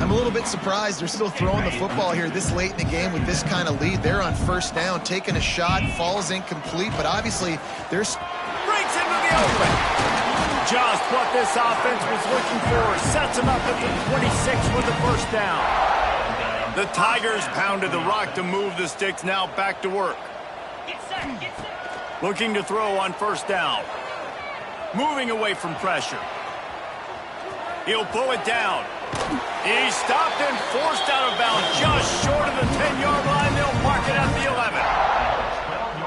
I'm a little bit surprised they're still throwing the football here this late in the game with this kind of lead. They're on first down, taking a shot, falls incomplete, but obviously there's...
Breaks into the open. Just what this offense was looking for. Sets him up at the 26 with the first down. The Tigers pounded the rock to move the sticks, now back to work. Looking to throw on first down. Moving away from pressure. He'll pull it down. He's stopped and forced out of bounds just short of the 10-yard line. They'll mark it at the 11.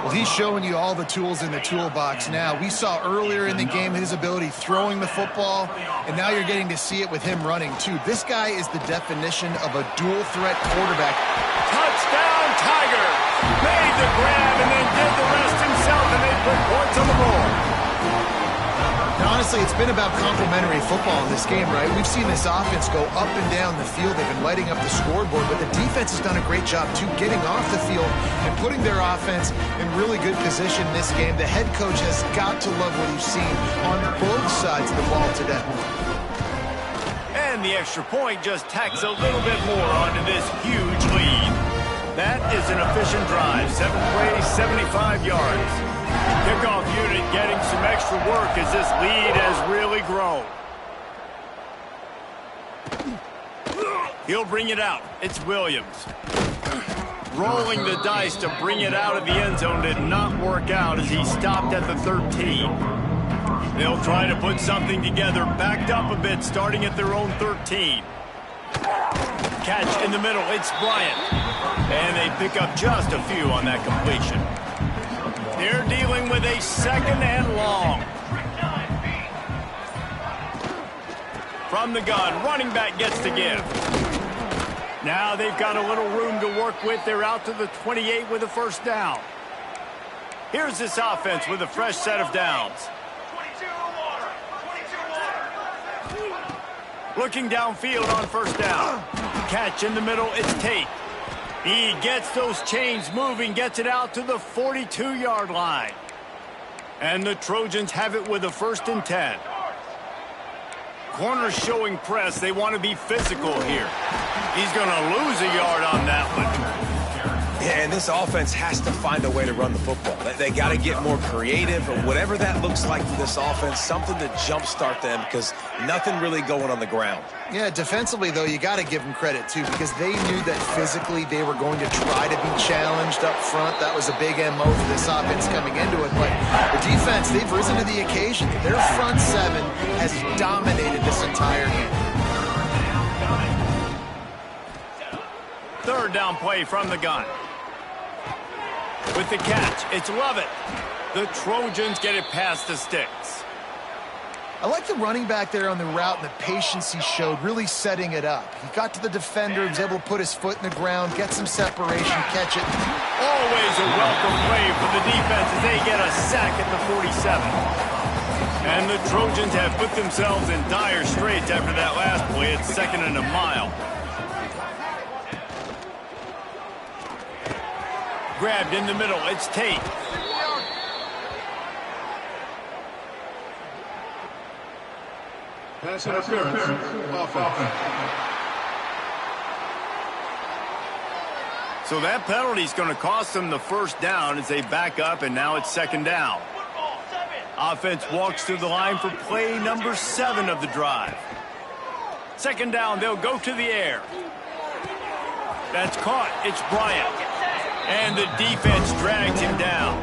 Well, he's showing you all the tools in the toolbox now. We saw earlier in the game his ability throwing the football, and now you're getting to see it with him running, too. This guy is the definition of a dual-threat quarterback.
Touchdown, Tiger! Made the grab and then did the rest himself, and they put points on the board.
Now, honestly, it's been about complementary football in this game, right? We've seen this offense go up and down the field. They've been lighting up the scoreboard, but the defense has done a great job, too, getting off the field and putting their offense in really good position in this game. The head coach has got to love what he's seen on both sides of the ball today.
And the extra point just tacks a little bit more onto this huge lead. That is an efficient drive. 7 plays, 75 yards. Kickoff unit getting some extra work as this lead has really grown. He'll bring it out. It's Williams. Rolling the dice to bring it out of the end zone did not work out as he stopped at the 13. They'll try to put something together, backed up a bit, starting at their own 13. Catch in the middle, it's Bryant. And they pick up just a few on that completion. They're dealing with a second and long. From the gun, running back gets to give. Now they've got a little room to work with. They're out to the 28 with a first down. Here's this offense with a fresh set of downs. Looking downfield on first down. Catch in the middle, it's Tate. He gets those chains moving, gets it out to the 42-yard line. And the Trojans have it with a 1st and 10. Corner showing press. They want to be physical here. He's going to lose a yard on that one.
Yeah, and this offense has to find a way to run the football. They got to get more creative, or whatever that looks like for this offense, something to jumpstart them, because nothing really going on the ground.
Yeah, defensively, though, you got to give them credit, too, because they knew that physically they were going to try to be challenged up front. That was a big MO for this offense coming into it. But the defense, they've risen to the occasion. Their front seven has dominated this entire game.
Third down play from the gun. With the catch, it's Lovett. The Trojans get it past the sticks.
I like the running back there on the route and the patience he showed, really setting it up. He got to the defender, was able to put his foot in the ground, get some separation, catch it.
Always a welcome play for the defense as they get a sack at the 47. And the Trojans have put themselves in dire straits after that last play. It's 2nd and a mile. Grabbed in the middle, it's Tate.
Pass interference. Offense.
So that penalty is going to cost them the first down as they back up, and now it's 2nd down. Offense walks to the line for play number 7 of the drive. 2nd down, they'll go to the air. That's caught. It's Bryant. And the defense drags him down.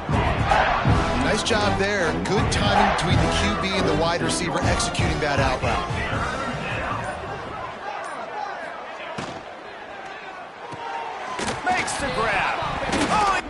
Nice job there. Good timing between the QB and the wide receiver executing that out route.
Makes the grab. Oh,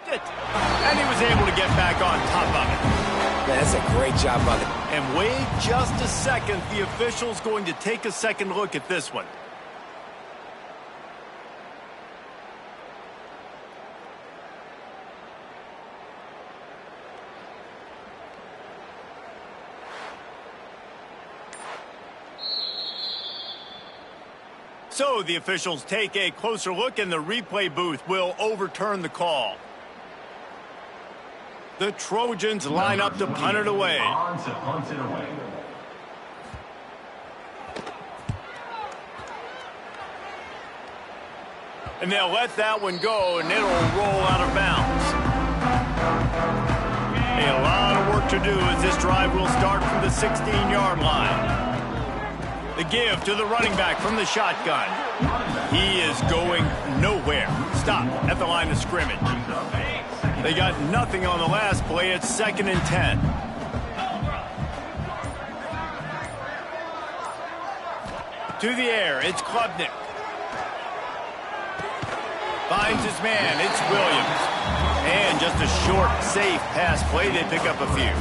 it. And he was able to get back on top of it.
Man, that's a great job by the...
And wait just a second. The official's going to take a second look at this one. So the officials take a closer look, and the replay booth will overturn the call. The Trojans line up to punt it away.
On to punt it away.
And they'll let that one go, and it'll roll out of bounds. A lot of work to do as this drive will start from the 16-yard line. The give to the running back from the shotgun. He is going nowhere. Stop at the line of scrimmage. They got nothing on the last play. It's 2nd and 10. To the air, it's Klubnik. Finds his man, it's Williams. And just a short, safe pass play. They pick up a few.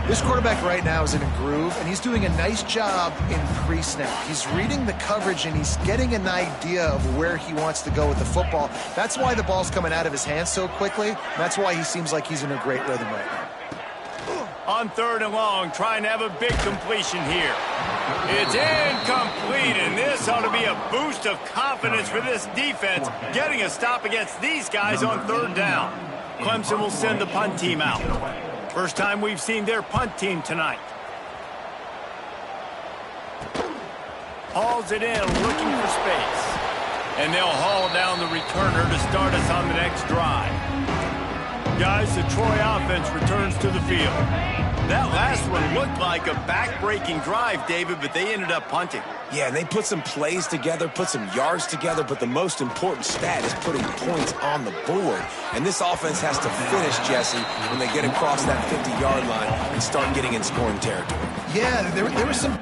This quarterback right now is in a groove, and he's doing a nice job in pre-snap. He's reading the coverage, and he's getting an idea of where he wants to go with the football. That's why the ball's coming out of his hands so quickly. That's why he seems like he's in a great rhythm right now.
On 3rd and long, trying to have a big completion here. It's incomplete, and this ought to be a boost of confidence for this defense, getting a stop against these guys on 3rd down. Clemson will send the punt team out. First time we've seen their punt team tonight. Hauls it in, looking for space. And they'll haul down the returner to start us on the next drive. Guys, the Troy offense returns to the field. That last one looked like a back-breaking drive, David, but they ended up punting.
Yeah, and they put some plays together, put some yards together, but the most important stat is putting points on the board. And this offense has to finish, Jesse, when they get across that 50-yard line and start getting in scoring territory.
Yeah, there was some...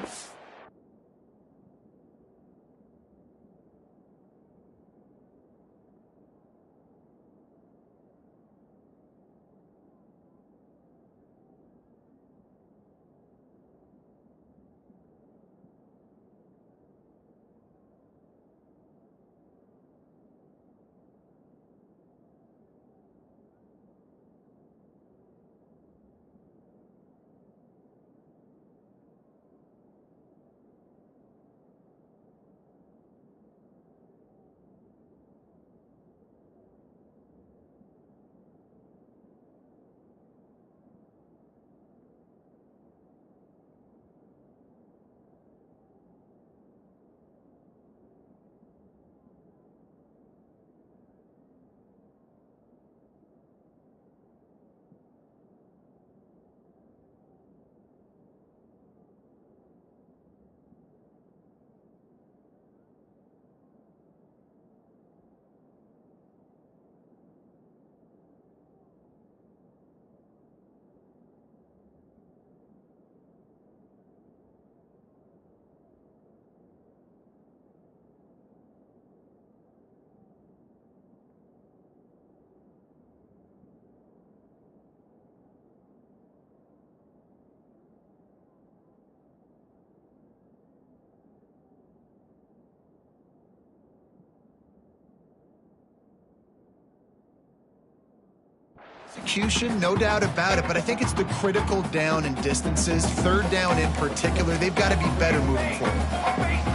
Execution, no doubt about it, but I think it's the critical down and distances, 3rd down in particular. They've got to be better moving forward.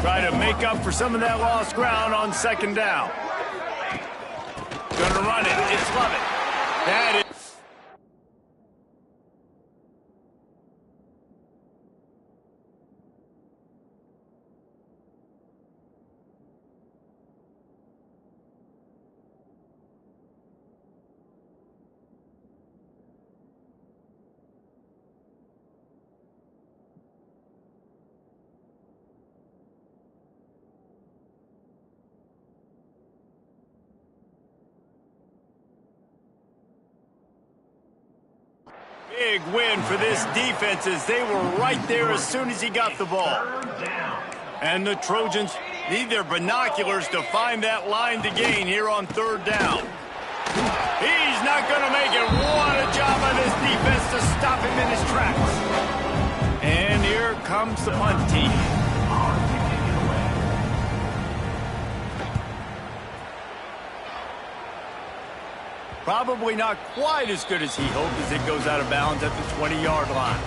Try to make up for some of that lost ground on 2nd down. Gonna run it. It's Lovett. That is... Big win for this defense as they were right there as soon as he got the ball. And the Trojans need their binoculars to find that line to gain here on 3rd down. He he's not going to make it. What a job by this defense to stop him in his tracks. And here comes the punt team. Probably not quite as good as he hoped as it goes out of bounds at the 20-yard line.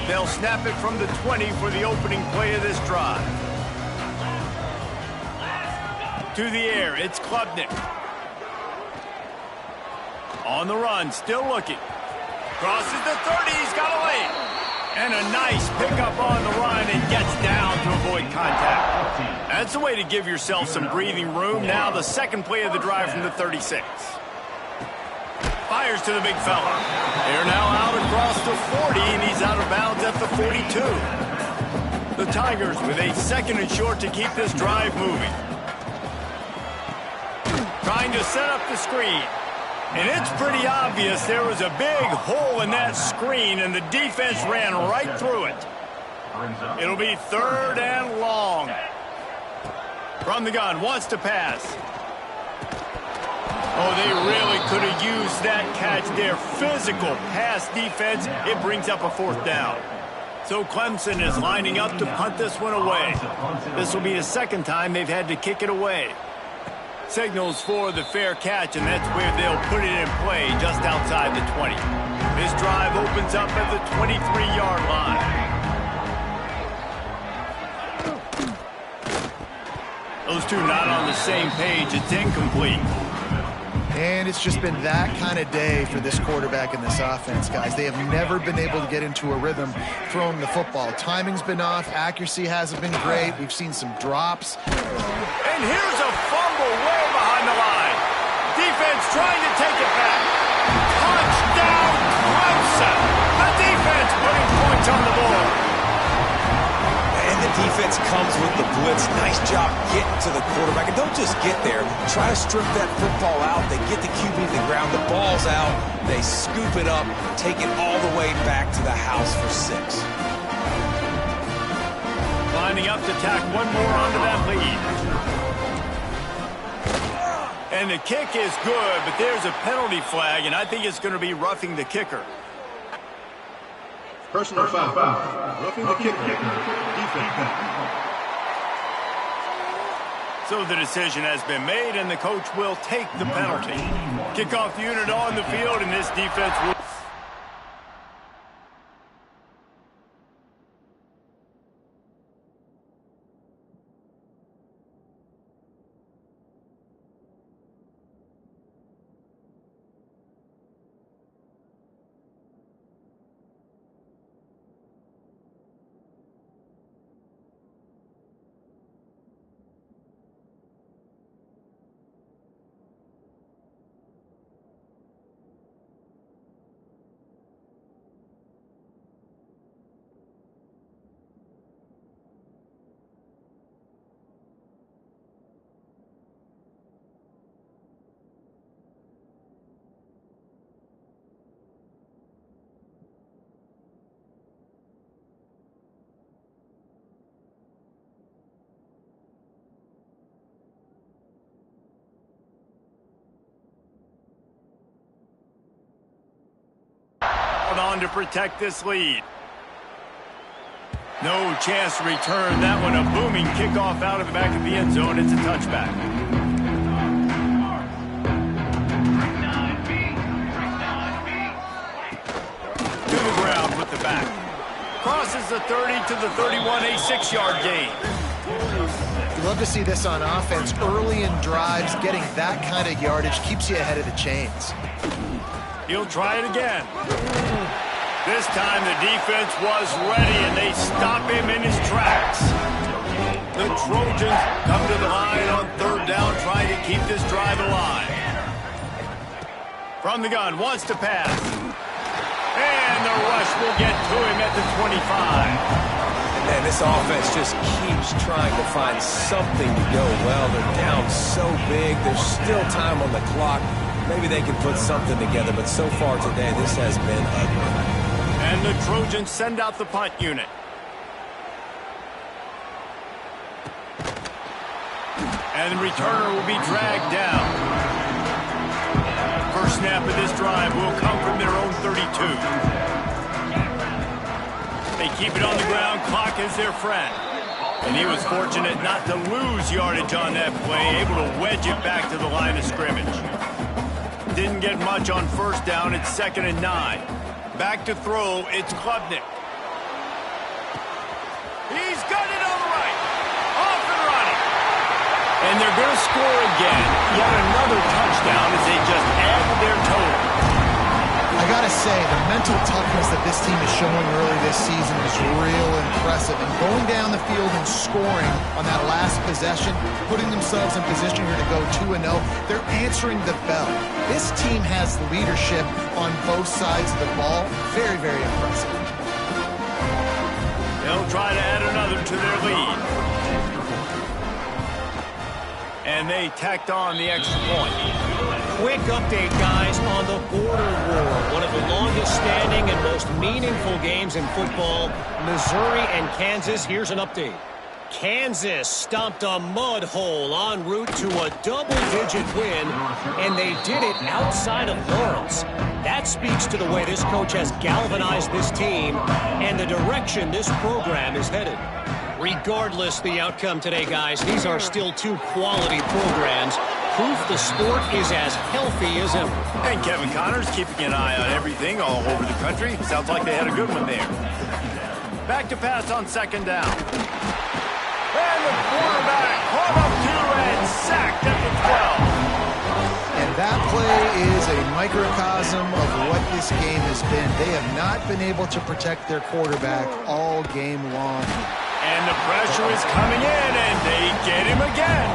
They'll snap it from the 20 for the opening play of this drive. To the air, it's Klubnik. On the run, still looking. Crosses the 30, he's got a lane. And a nice pickup on the run and gets down to avoid contact. That's the way to give yourself some breathing room. Now the second play of the drive from the 36. Fires to the big fella. They're now out across the 40, and he's out of bounds at the 42. The Tigers with a second and short to keep this drive moving. Trying to set up the screen. And it's pretty obvious there was a big hole in that screen, and the defense ran right through it. It'll be 3rd and long. From the gun, wants to pass. Oh, they really could have used that catch there. Physical pass defense. It brings up a 4th down. So Clemson is lining up to punt this one away. This will be the second time they've had to kick it away. Signals for the fair catch, and that's where they'll put it in play just outside the 20. This drive opens up at the 23-yard line. Those two not on the same page. It's incomplete.
And it's just been that kind of day for this quarterback and this offense, guys. They have never been able to get into a rhythm throwing the football. Timing's been off. Accuracy hasn't been great. We've seen some drops.
And here's a fumble way behind the line. Defense trying to take it back. Touchdown, Clemson. The defense putting points on the board.
And the defense comes with the blitz. Nice job getting to the quarterback. And don't just get there. Try to strip that football out. They get the QB to the ground. The ball's out. They scoop it up, take it all the way back to the house for 6.
Lining up to tack one more onto that lead. And the kick is good, but there's a penalty flag, and I think it's going to be roughing the kicker.
Personal foul. Roughing the kicker. Defense.
So the decision has been made, and the coach will take the penalty. Kickoff unit on the field, and this defense will... on to protect this lead. No chance to return that one. A booming kickoff out of the back of the end zone. It's a touchback. To the ground with the back. Crosses the 30 to the 31, a 6-yard gain.
You love to see this on offense. Early in drives, getting that kind of yardage keeps you ahead of the chains.
He'll try it again. This time the defense was ready, and they stop him in his tracks. The Trojans come to the line on 3rd down, trying to keep this drive alive. From the gun, wants to pass. And the rush will get to him at the 25.
And this offense just keeps trying to find something to go well. They're down so big. There's still time on the clock. Maybe they can put something together, but so far today, this has been ugly.
And the Trojans send out the punt unit. And the returner will be dragged down. 1st snap of this drive will come from their own 32. They keep it on the ground. Clock is their friend. And he was fortunate not to lose yardage on that play, able to wedge it back to the line of scrimmage. Didn't get much on first down. It's 2nd and 9. Back to throw. It's Klubnik. He's got it on the right. Off and running. And they're going to score again. Yet another touchdown as they just added their total.
I got to say, the mental toughness that this team is showing early this season is real impressive. And going down the field and scoring on that last possession, putting themselves in position here to go 2-0, they're answering the bell. This team has leadership on both sides of the ball. Very, very impressive.
They'll try to add another to their lead. And they tacked on the extra point.
Quick update, guys, on the border war. One of the longest standing and most meaningful games in football. Missouri and Kansas. Here's an update. Kansas stomped a mud hole en route to a double-digit win, and they did it outside of Lawrence. That speaks to the way this coach has galvanized this team and the direction this program is headed. Regardless the outcome today, guys, these are still two quality programs. Proof the sport is as healthy as ever.
And Kevin Connors keeping an eye on everything all over the country. Sounds like they had a good one there. Back to pass on 2nd down. And the quarterback caught up to and sacked at the 12.
And that play is a microcosm of what this game has been. They have not been able to protect their quarterback all game long.
And the pressure is coming in, and they get him again.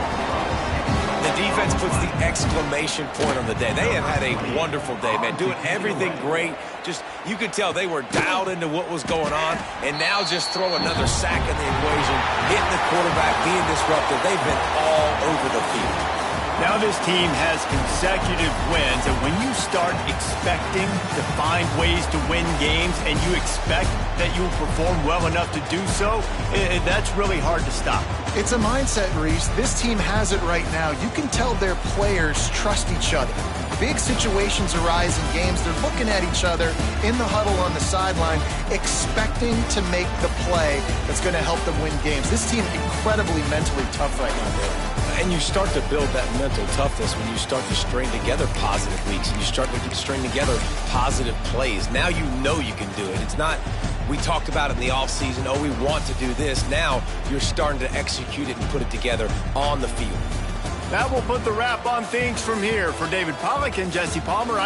The defense puts the exclamation point on the day. They have had a wonderful day, man, doing everything great. Just, you could tell they were dialed into what was going on, and now just throw another sack in the equation, hitting the quarterback, being disruptive. They've been all over the field.
Now this team has consecutive wins, and when you start expecting to find ways to win games and you expect that you'll perform well enough to do so, that's really hard to stop.
It's a mindset, Reese. This team has it right now. You can tell their players trust each other. Big situations arise in games. They're looking at each other in the huddle on the sideline, expecting to make the play that's going to help them win games. This team incredibly mentally tough right now, Dave.
And you start to build that mental toughness when you start to string together positive weeks and you start to string together positive plays. Now you know you can do it. It's not, we talked about it in the offseason, oh, we want to do this. Now you're starting to execute it and put it together on the field.
That will put the wrap on things from here. For David Pollack and Jesse Palmer,